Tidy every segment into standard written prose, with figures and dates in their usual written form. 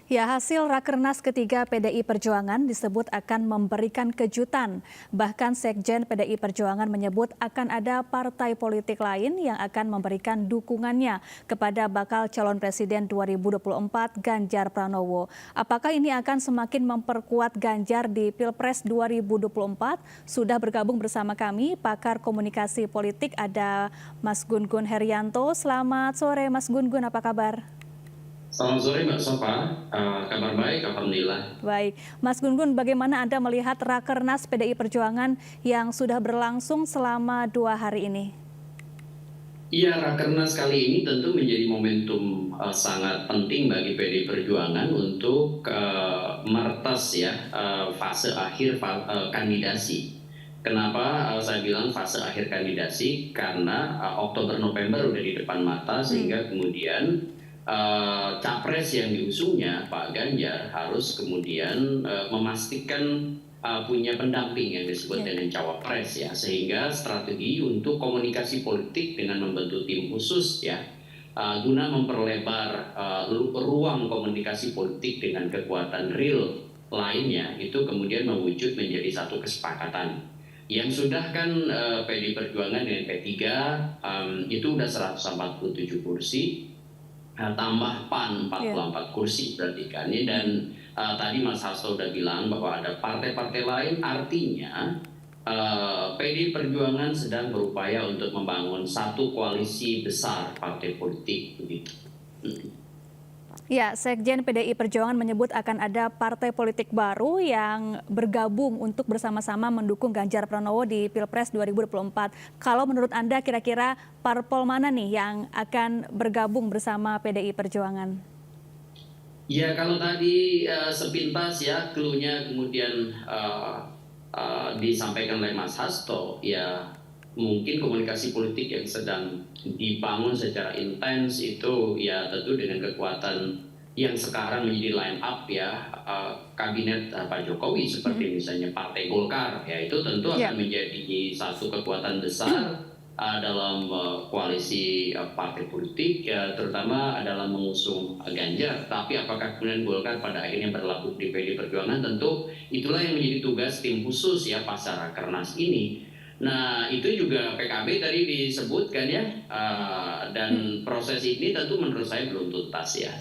Ya, hasil Rakernas ketiga PDI Perjuangan disebut akan memberikan kejutan. Bahkan Sekjen PDI Perjuangan menyebut akan ada partai politik lain yang akan memberikan dukungannya kepada bakal calon presiden 2024 Ganjar Pranowo. Apakah ini akan semakin memperkuat Ganjar di Pilpres 2024? Sudah bergabung bersama kami pakar komunikasi politik ada Mas Gun-Gun Herianto. Selamat sore Mas Gun-Gun, apa kabar? Selamat sore Mbak Sofa. Kabar baik, alhamdulillah. Baik, Mas Gun-Gun, bagaimana Anda melihat Rakernas PDI Perjuangan yang sudah berlangsung selama 2 hari ini? Iya, Rakernas kali ini tentu menjadi momentum sangat penting bagi PDI Perjuangan untuk meretas ya fase akhir kandidasi. Kenapa saya bilang fase akhir kandidasi? Karena Oktober November udah di depan mata sehingga kemudian capres yang diusungnya Pak Ganjar harus kemudian memastikan punya pendamping yang disebut dengan cawapres ya, sehingga strategi untuk komunikasi politik dengan membentuk tim khusus ya guna memperlebar ruang komunikasi politik dengan kekuatan real lainnya itu kemudian mewujud menjadi satu kesepakatan yang sudah kan PDI Perjuangan dengan P3 itu udah 147 kursi. Tambah PAN 44 kursi berarti kan ya. Dan tadi Mas Hasto udah bilang bahwa ada partai-partai lain, artinya PDI Perjuangan sedang berupaya untuk membangun satu koalisi besar partai politik begitu. Ya, Sekjen PDI Perjuangan menyebut akan ada partai politik baru yang bergabung untuk bersama-sama mendukung Ganjar Pranowo di Pilpres 2024. Kalau menurut Anda kira-kira parpol mana nih yang akan bergabung bersama PDI Perjuangan? Ya, kalau tadi sepintas ya clue-nya kemudian disampaikan oleh Mas Hasto, ya mungkin komunikasi politik yang sedang dibangun secara intens itu ya tentu dengan kekuatan yang sekarang menjadi line up ya kabinet Pak Jokowi seperti misalnya Partai Golkar ya, itu tentu akan menjadi satu kekuatan besar dalam koalisi partai politik ya, terutama dalam mengusung Ganjar. Tapi apakah kemudian Golkar pada akhirnya berlabuh di PDI Perjuangan, tentu itulah yang menjadi tugas tim khusus ya pasca Rakernas ini. Nah, itu juga PKB tadi disebutkan ya, dan proses ini tentu menurut saya belum tuntas ya.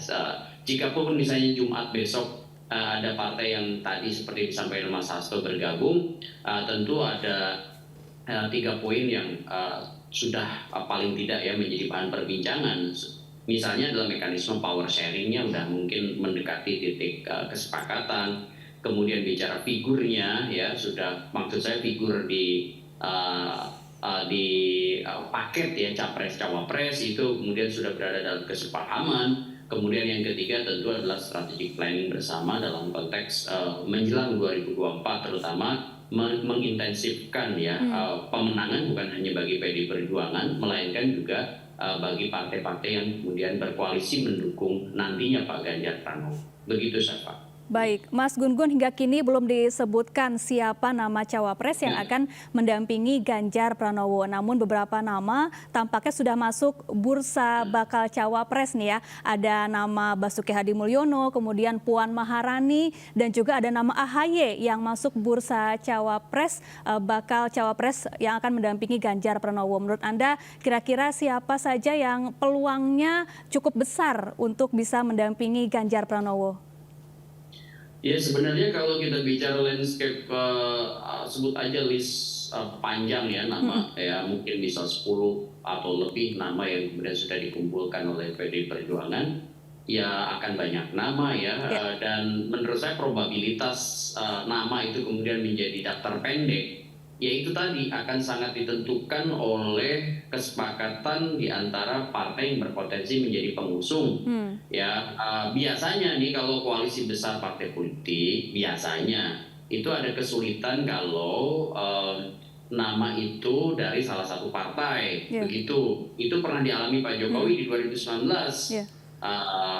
Jikapun misalnya Jumat besok ada partai yang tadi seperti disampaikan Mas Hasto bergabung, tentu ada 3 poin yang sudah paling tidak ya menjadi bahan perbincangan. Misalnya adalah mekanisme power sharingnya udah mungkin mendekati titik kesepakatan. Kemudian bicara figurnya ya, sudah maksud saya figur di paket ya capres cawapres itu kemudian sudah berada dalam kesepahaman. Kemudian yang ketiga tentu adalah strategic planning bersama dalam konteks menjelang 2024, terutama mengintensifkan ya pemenangan bukan hanya bagi PDI Perjuangan melainkan juga bagi partai-partai yang kemudian berkoalisi mendukung nantinya Pak Ganjar Pranowo. Begitu Pak. Baik, Mas Gun-Gun, hingga kini belum disebutkan siapa nama cawapres yang akan mendampingi Ganjar Pranowo. Namun beberapa nama tampaknya sudah masuk bursa bakal cawapres nih ya. Ada nama Basuki Hadimulyono, kemudian Puan Maharani, dan juga ada nama AHY yang masuk bursa cawapres, bakal cawapres yang akan mendampingi Ganjar Pranowo. Menurut Anda kira-kira siapa saja yang peluangnya cukup besar untuk bisa mendampingi Ganjar Pranowo? Ya, sebenarnya kalau kita bicara landscape sebut aja list panjang ya nama ya, mungkin bisa 10 atau lebih nama yang kemudian sudah dikumpulkan oleh PDI Perjuangan ya, akan banyak nama ya. Dan menurut saya probabilitas nama itu kemudian menjadi daftar pendek yaitu tadi akan sangat ditentukan oleh kesepakatan di antara partai yang berpotensi menjadi pengusung. Ya, biasanya nih kalau koalisi besar partai politik biasanya itu ada kesulitan kalau nama itu dari salah satu partai. Begitu. Itu pernah dialami Pak Jokowi di 2019.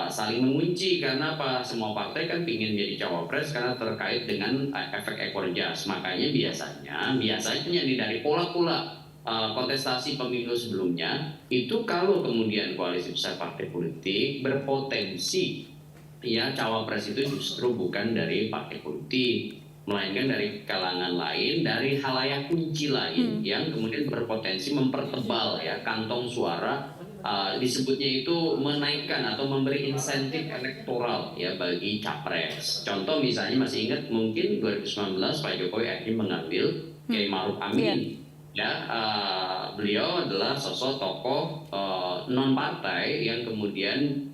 Saling mengunci karena apa? Semua partai kan ingin jadi cawapres karena terkait dengan efek ekor jas. Makanya biasanya nih dari pola-pola kontestasi pemilu sebelumnya itu kalau kemudian koalisi besar partai politik berpotensi ya cawapres itu justru bukan dari partai politik, melainkan dari kalangan lain, dari halayak kunci lain yang kemudian berpotensi mempertebal ya kantong suara, disebutnya itu menaikkan atau memberi insentif elektoral ya bagi capres. Contoh misalnya masih ingat mungkin 2019 Pak Jokowi akhirnya mengambil Kiai Maruf Iya. Amin. Ya, beliau adalah sosok tokoh non partai yang kemudian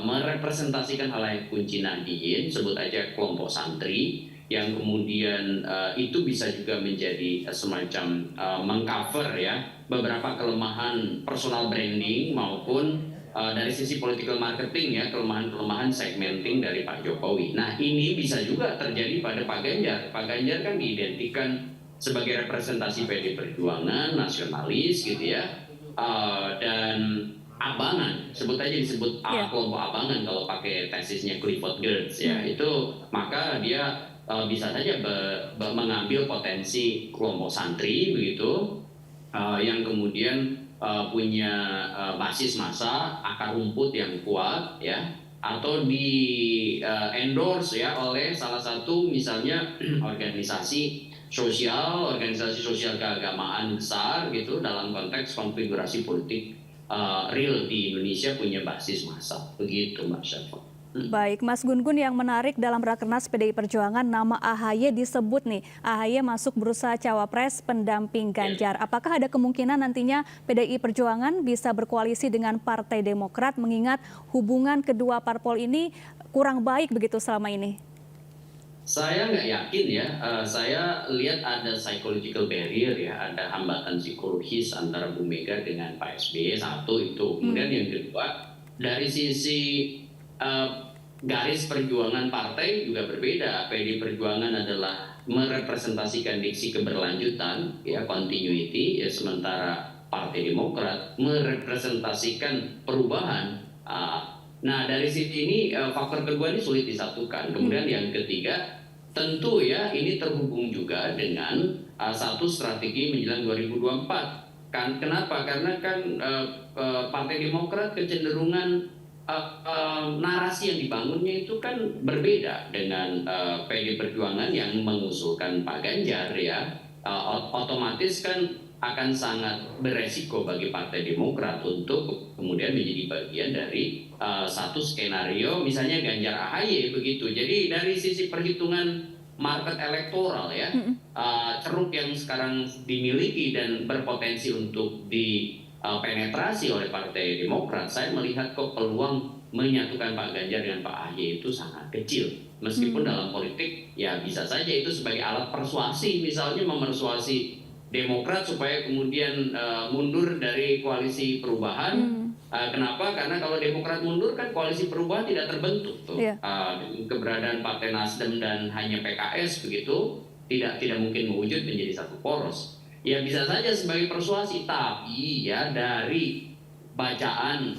merepresentasikan halayak kunci Nahdliyin, sebut aja kelompok santri, yang kemudian itu bisa juga menjadi semacam mengcover ya beberapa kelemahan personal branding maupun dari sisi political marketing ya, kelemahan-kelemahan segmenting dari Pak Jokowi. Nah, ini bisa juga terjadi pada Pak Ganjar. Pak Ganjar kan diidentikan sebagai representasi PD Perjuangan, nasionalis gitu ya, dan abangan, sebut aja disebut Iya. kelompok abangan kalau pakai tesisnya Clifford Geertz ya, itu maka dia bisa saja mengambil potensi kelompok santri begitu, yang kemudian punya basis massa, akar rumput yang kuat ya, atau di endorse ya oleh salah satu misalnya organisasi sosial keagamaan besar gitu dalam konteks konfigurasi politik real di Indonesia punya basis massa. Begitu Mbak Syafa. Baik, Mas Gun-Gun, yang menarik dalam Rakernas PDI Perjuangan nama AHY disebut nih. AHY masuk berusaha cawapres pendamping Ganjar. Apakah ada kemungkinan nantinya PDI Perjuangan bisa berkoalisi dengan Partai Demokrat mengingat hubungan kedua parpol ini kurang baik begitu selama ini? Saya nggak yakin ya, saya lihat ada psychological barrier ya, ada hambatan psikologis antara Bu Mega dengan Pak SBY, satu itu. Kemudian yang kedua, dari sisi garis perjuangan partai juga berbeda. PD Perjuangan adalah merepresentasikan diksi keberlanjutan, ya continuity, ya sementara Partai Demokrat merepresentasikan perubahan. Nah, dari sisi ini faktor kedua ini sulit disatukan. Kemudian yang ketiga, tentu ya ini terhubung juga dengan satu strategi menjelang 2024. Kenapa? Karena kan Partai Demokrat kecenderungan narasi yang dibangunnya itu kan berbeda dengan PD Perjuangan yang mengusulkan Pak Ganjar ya. Otomatis kan akan sangat beresiko bagi Partai Demokrat untuk kemudian menjadi bagian dari satu skenario misalnya Ganjar AHY begitu. Jadi dari sisi perhitungan market elektoral ya, ceruk yang sekarang dimiliki dan berpotensi untuk dipenetrasi oleh Partai Demokrat, saya melihat kok peluang menyatukan Pak Ganjar dengan Pak AHY itu sangat kecil. Meskipun dalam politik ya bisa saja itu sebagai alat persuasi, misalnya memersuasi Demokrat supaya kemudian mundur dari koalisi perubahan. Kenapa? Karena kalau Demokrat mundur kan koalisi perubahan tidak terbentuk tuh. Iya. Keberadaan Partai Nasdem dan hanya PKS begitu tidak mungkin mewujud menjadi satu poros. Ya bisa saja sebagai persuasi, tapi ya dari bacaan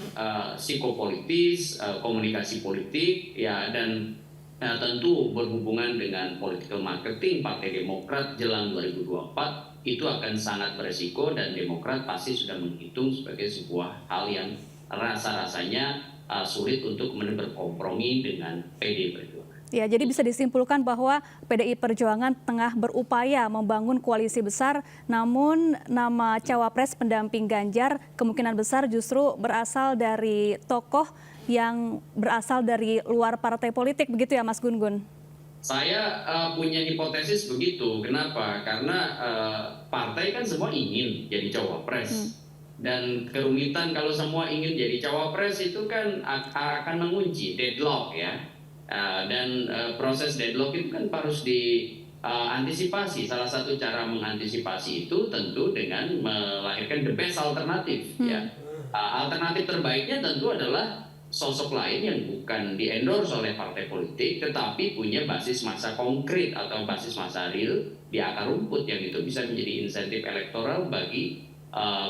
psikopolitis, komunikasi politik ya, dan tentu berhubungan dengan political marketing Partai Demokrat jelang 2024 itu akan sangat beresiko, dan Demokrat pasti sudah menghitung sebagai sebuah hal yang rasa-rasanya sulit untuk berkompromi dengan PD Perjuangan. Ya, jadi bisa disimpulkan bahwa PDI Perjuangan tengah berupaya membangun koalisi besar, namun nama cawapres pendamping Ganjar kemungkinan besar justru berasal dari tokoh yang berasal dari luar partai politik, begitu ya Mas Gun-Gun? Saya punya hipotesis begitu. Kenapa? Karena partai kan semua ingin jadi cawapres. Dan kerumitan kalau semua ingin jadi cawapres itu kan akan mengunci deadlock ya. Dan proses deadlock itu kan harus diantisipasi. Salah satu cara mengantisipasi itu tentu dengan melahirkan the best alternatif ya. Alternatif terbaiknya tentu adalah sosok lain yang bukan di-endorse oleh partai politik tetapi punya basis massa konkret atau basis massa real di akar rumput, yang itu bisa menjadi insentif elektoral bagi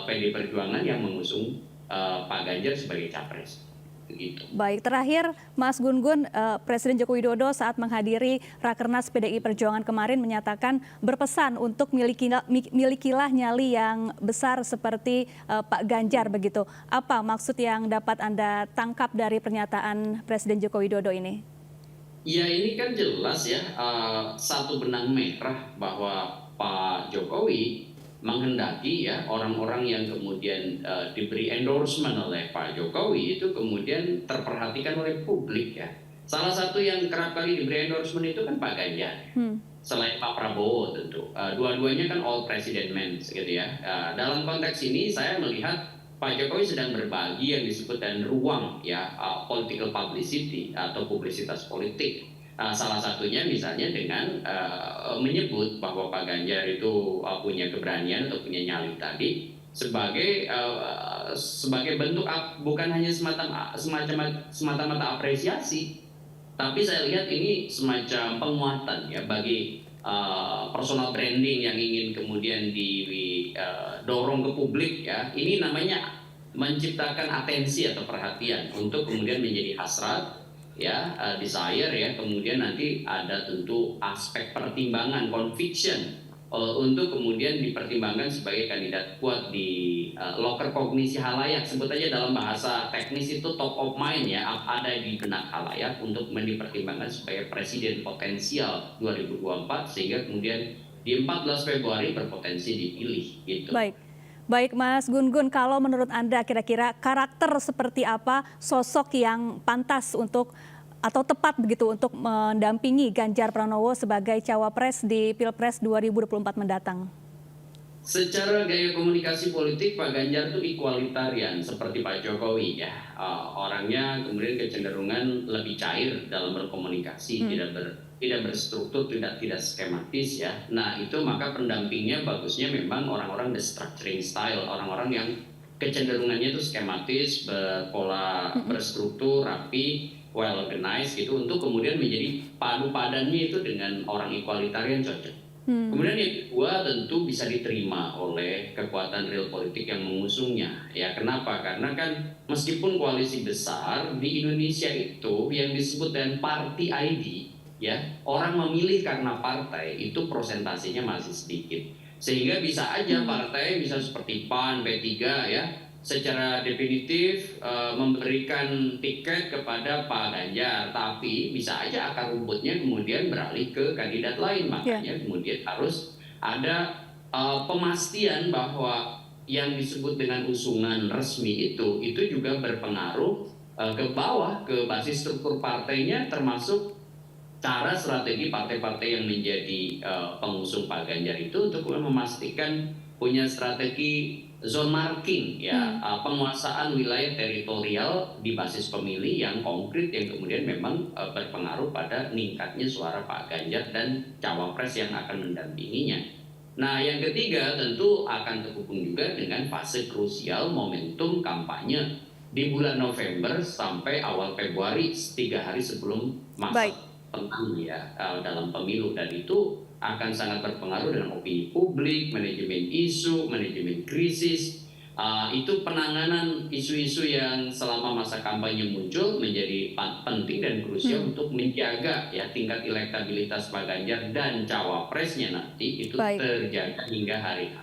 PD Perjuangan yang mengusung Pak Ganjar sebagai capres. begitu. Baik, terakhir Mas Gun-Gun, Presiden Joko Widodo saat menghadiri Rakernas PDI Perjuangan kemarin menyatakan berpesan untuk milikilah nyali yang besar seperti Pak Ganjar begitu. Apa maksud yang dapat Anda tangkap dari pernyataan Presiden Joko Widodo ini? Ya ini kan jelas ya, satu benang merah bahwa Pak Jokowi menghendaki ya orang-orang yang kemudian diberi endorsement oleh Pak Jokowi itu kemudian terperhatikan oleh publik ya. Salah satu yang kerap kali diberi endorsement itu kan Pak Ganjar. Selain Pak Prabowo tentu. Dua-duanya kan all president men gitu ya. Dalam konteks ini saya melihat Pak Jokowi sedang berbagi yang disebut dengan ruang ya, political publicity atau publisitas politik. Salah satunya misalnya dengan menyebut bahwa Pak Ganjar itu punya keberanian atau punya nyali tadi sebagai bentuk bukan hanya semata-mata apresiasi, tapi saya lihat ini semacam penguatan ya bagi personal branding yang ingin kemudian didorong ke publik ya. Ini namanya menciptakan atensi atau perhatian untuk kemudian menjadi hasrat ya, desire ya, kemudian nanti ada tentu aspek pertimbangan conviction untuk kemudian dipertimbangkan sebagai kandidat kuat di loker kognisi halayak, sebut aja dalam bahasa teknis itu top of mind ya, ada di benak halayak untuk dipertimbangkan sebagai presiden potensial 2024 sehingga kemudian di 14 Februari berpotensi dipilih gitu. Baik Mas Gun-Gun, kalau menurut Anda kira-kira karakter seperti apa sosok yang pantas untuk atau tepat begitu untuk mendampingi Ganjar Pranowo sebagai cawapres di Pilpres 2024 mendatang? Secara gaya komunikasi politik Pak Ganjar itu equalitarian seperti Pak Jokowi ya. Orangnya kemudian kecenderungan lebih cair dalam berkomunikasi, tidak berstruktur, tidak skematis ya. Nah itu maka pendampingnya bagusnya memang orang-orang the structuring style, orang-orang yang kecenderungannya itu skematis, berpola, berstruktur, rapi, well organized gitu, untuk kemudian menjadi padu padannya itu dengan orang equalitarian cocok. Kemudian yang kedua tentu bisa diterima oleh kekuatan real politik yang mengusungnya. Ya kenapa? Karena kan meskipun koalisi besar di Indonesia itu yang disebut dengan party ID ya, orang memilih karena partai itu prosentasinya masih sedikit. Sehingga bisa aja partai bisa seperti PAN, P3 ya, secara definitif memberikan tiket kepada Pak Ganjar, tapi bisa aja akar rumputnya kemudian beralih ke kandidat lain, makanya kemudian harus ada pemastian bahwa yang disebut dengan usungan resmi itu juga berpengaruh ke bawah, ke basis struktur partainya, termasuk cara strategi partai-partai yang menjadi pengusung Pak Ganjar itu untuk memastikan punya strategi zone marking ya, penguasaan wilayah teritorial di basis pemilih yang konkret yang kemudian memang berpengaruh pada meningkatnya suara Pak Ganjar dan cawapres yang akan mendampinginya. Nah yang ketiga tentu akan terhubung juga dengan fase krusial momentum kampanye di bulan November sampai awal Februari, 3 hari sebelum masa penting ya dalam pemilu, dan itu akan sangat berpengaruh dengan opini publik, manajemen isu, manajemen krisis. Itu penanganan isu-isu yang selama masa kampanye muncul menjadi penting dan krusial untuk menjaga ya tingkat elektabilitas Pak Ganjar dan cawapresnya nanti itu terjaga hingga hari H.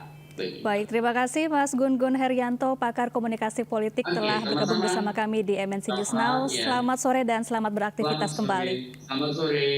Baik, terima kasih Mas Gun-Gun Herianto, pakar komunikasi politik telah bergabung bersama kami di MNC News Now. Selamat sore dan selamat beraktivitas kembali. Selamat sore.